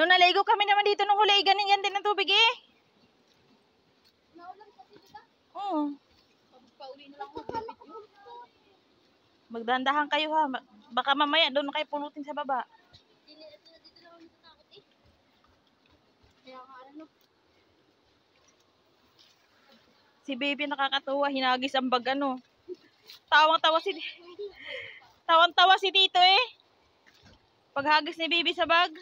Nung naligo kami naman dito nung huli, ganyan din ang tubig eh. Naulan kasi dito. Oo. Pauwi na lang ako. Magdandahan kayo ha. Baka mamaya doon kayo pulutin sa baba. Dito lang ako natatakot eh. Kaya nga ano. Si baby nakakatuwa, hinagis ang bag ano. Tawang-tawa si Tito eh. Paghagis ni baby sa bag.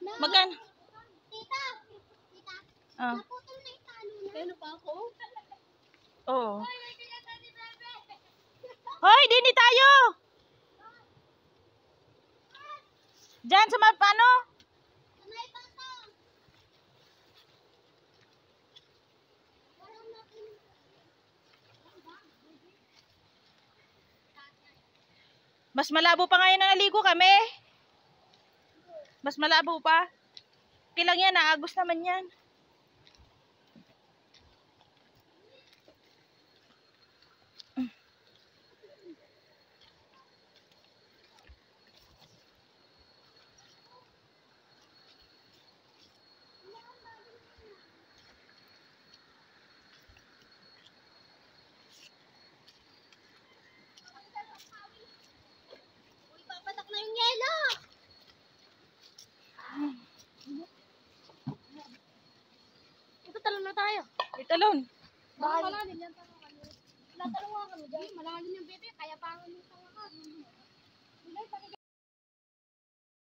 Magkano? Tita! Tita! Ah. Naputol na yung talo na. Kaya pa ako? Oo. Hoy, dini tayo! Diyan sa ano? May bata! Mas malabo pa ngayon na naligo kami. Mas malabo pa. Kilang yan, naagos naman yan. Uy, papatak na yung yelo! Ito talon na tayo. Italon. Malalim yan talon kami. Natalong nga kami dyan. Malalim yung bebe, kaya parang yung tanga ka.